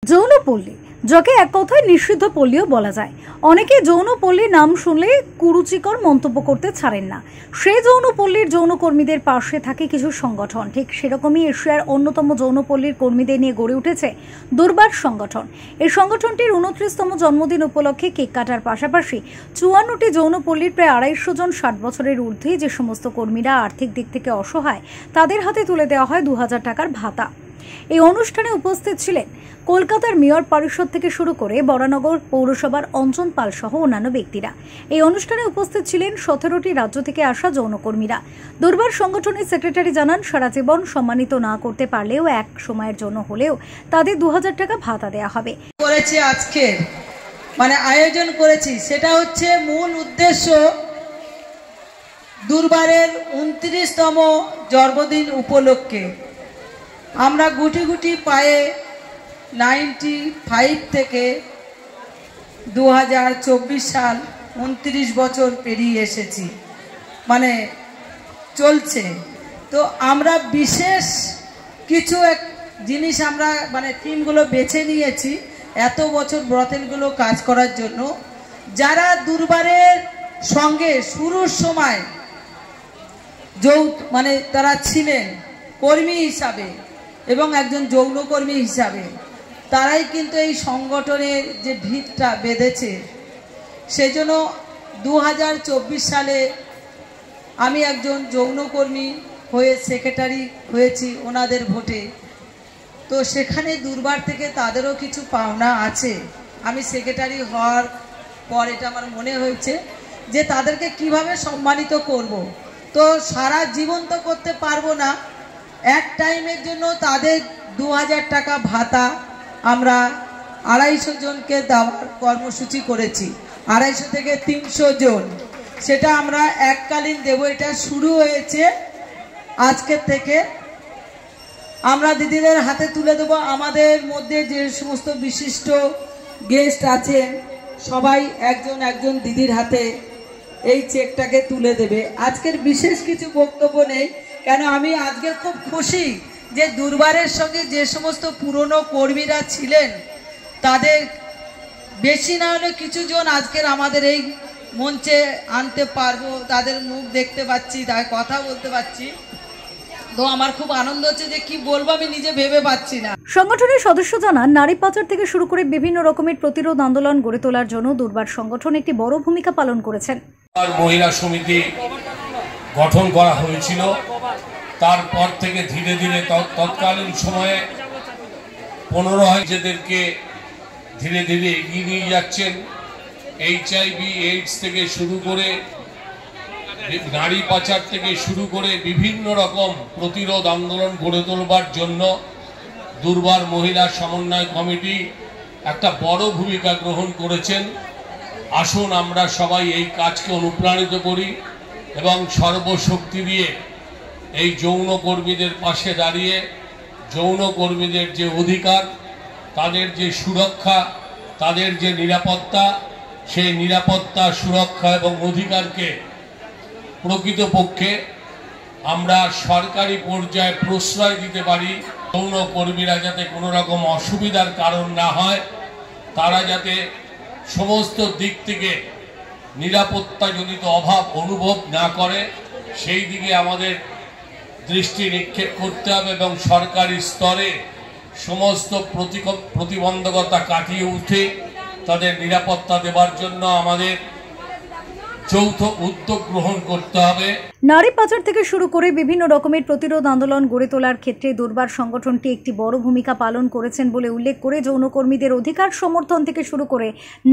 যৌনপল্লী, যাকে এক কথায় নিষিদ্ধ পল্লীও বলা যায়। অনেকে যৌনপল্লী নাম শুনলে কুরুচিকর মন্তব্য করতে ছাড়েন না। সেই যৌনপল্লীর যৌনকর্মীদের পাশে থাকে কিছু সংগঠন। ঠিক সেরকমই এশিয়ার অন্যতম যৌনপল্লীর কর্মীদের নিয়ে গড়ে উঠেছে দুর্বার সংগঠন। এই সংগঠনটির 29তম জন্মদিন উপলক্ষে কেক কাটার পাশাপাশি 54টি যৌনপল্লীর প্রায় 250 জন 60 বছরের ঊর্ধ্বে যে সমস্ত কর্মীরা আর্থিক দিক থেকে অসহায়, তাদের হাতে তুলে দেওয়া হয় 2000 টাকার ভাতা। এই অনুষ্ঠানে উপস্থিত ছিলেন কলকাতার মেয়র পরিষদ থেকে শুরু করে বরানগর পৌরসভার অঞ্জন পাল সহ অন্যান্য ব্যক্তিরা। এই অনুষ্ঠানে উপস্থিত ছিলেন 17টি রাজ্য থেকে আসা যৌনকর্মীরা। দুর্বার সংগঠনের সেক্রেটারি জানান, সারা জীবন সম্মানিত না করতে পারলেও এক সময়ের জন্য হলেও তাদের 2000 টাকা ভাতা দেওয়া হবে। আজকে আয়োজন করেছি, সেটা হচ্ছে মূল উদ্দেশ্য দুর্বারের 29তম জন্মদিন উপলক্ষে আমরা গুটি গুটি পায়ে 95 থেকে 2024 সাল 29 বছর পেরিয়ে এসেছি, চলছে। তো আমরা বিশেষ কিছু এক জিনিস আমরা থিমগুলো বেছে নিয়েছি এত বছর ব্রতেলগুলো কাজ করার জন্য। যারা দুর্বারের সঙ্গে শুরুর সময় তারা ছিলেন কর্মী হিসাবে এবং একজন যৌনকর্মী হিসাবে, তারাই কিন্তু এই সংগঠনের যে ভিতটা বেঁধেছে। সেজন্য 2024 সালে আমি একজন যৌনকর্মী হয়ে সেক্রেটারি হয়েছি ওনাদের ভোটে। তো সেখানে দুর্বার থেকে তাদেরও কিছু পাওনা আছে। আমি সেক্রেটারি হওয়ার পর এটা আমার মনে হয়েছে যে তাদেরকে কিভাবে সম্মানিত করব। তো সারা জীবন তো করতে পারবো না, এক টাইমের জন্য তাদের 2000 টাকা ভাতা আমরা 250 জনকে দেওয়ার কর্মসূচি করেছি। 250 থেকে 300 জন, সেটা আমরা এককালীন দেব। এটা শুরু হয়েছে আজকের থেকে। আমরা দিদিদের হাতে তুলে দেব। আমাদের মধ্যে যে সমস্ত বিশিষ্ট গেস্ট আছেন সবাই একজন একজন দিদির হাতে এই চেকটাকে তুলে দেবে। আজকের বিশেষ কিছু বক্তব্য নেই, কেন আমি আজকে খুব খুশি যে দুর্বারের সঙ্গে যে সমস্ত পুরনো কর্মীরা ছিলেন তাদের বেশি না হলে কিছু জন আজকের আমাদের এই মঞ্চে আনতে পারবো। তাদের মুখ দেখতে পাচ্ছি, তাই কথা বলতে পারছি। তো আমার খুব আনন্দ হচ্ছে যে কি বলবো আমি নিজে ভেবে পাচ্ছি না। সংগঠনের সদস্য জানান, নারী পাচার থেকে শুরু করে বিভিন্ন রকমের প্রতিরোধ আন্দোলন গড়ে তোলার জন্য দুর্বার সংগঠন একটি বড় ভূমিকা পালন করেছেন। মহিলা সমিতি গঠন করা হয়েছিল, তারপর থেকে ধীরে ধীরে তৎকালীন সময়ে 15 নিজেদেরকে ধীরে ধীরে এগিয়ে নিয়ে যাচ্ছেন। HIV AIDS থেকে শুরু করে নারী পাচার থেকে শুরু করে বিভিন্ন রকম প্রতিরোধ আন্দোলন গড়ে তোলবার জন্য দুর্বার মহিলা সমন্বয় কমিটি একটা বড় ভূমিকা গ্রহণ করেছেন। আসুন আমরা সবাই এই কাজকে অনুপ্রাণিত করি এবং সর্বশক্তি দিয়ে এই যৌনকর্মীদের পাশে দাঁড়িয়ে যৌনকর্মীদের যে অধিকার, তাদের যে সুরক্ষা, তাদের যে নিরাপত্তা, সেই নিরাপত্তা, সুরক্ষা এবং অধিকারকে প্রকৃতপক্ষে আমরা সরকারি পর্যায়ে প্রশ্রয় দিতে পারি। যৌনকর্মীরা যাতে কোনো রকম অসুবিধার কারণ না হয়, তারা যাতে সমস্ত দিক থেকে নিরাপত্তাজনিত অভাব অনুভব না করে, সেই দিকে আমাদের দৃষ্টি নিক্ষেপ করতে হবে এবং সরকারি স্তরে সমস্ত প্রতিবন্ধকতা কাটিয়ে উঠে তাদের নিরাপত্তা দেওয়ার জন্য আমাদের যৌথ উদ্যোগ গ্রহণ করতে হবে। নারী পাচার থেকে শুরু করে বিভিন্ন রকমের প্রতিরোধ আন্দোলন গড়ে তোলার ক্ষেত্রে দুর্বার সংগঠনটি একটি বড় ভূমিকা পালন করেছেন বলে উল্লেখ করে যৌনকর্মীদের অধিকার সমর্থন থেকে শুরু করে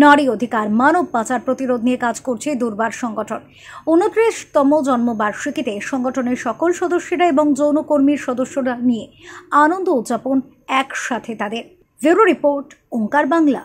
নারী অধিকার, মানব পাচার প্রতিরোধ নিয়ে কাজ করছে দুর্বার সংগঠন। 29তম জন্মবার্ষিকীতে সংগঠনের সকল সদস্যরা এবং যৌনকর্মীর সদস্যরা নিয়ে আনন্দ উদযাপন একসাথে তাদের। ব্যুরো রিপোর্ট, ওঙ্কার বাংলা।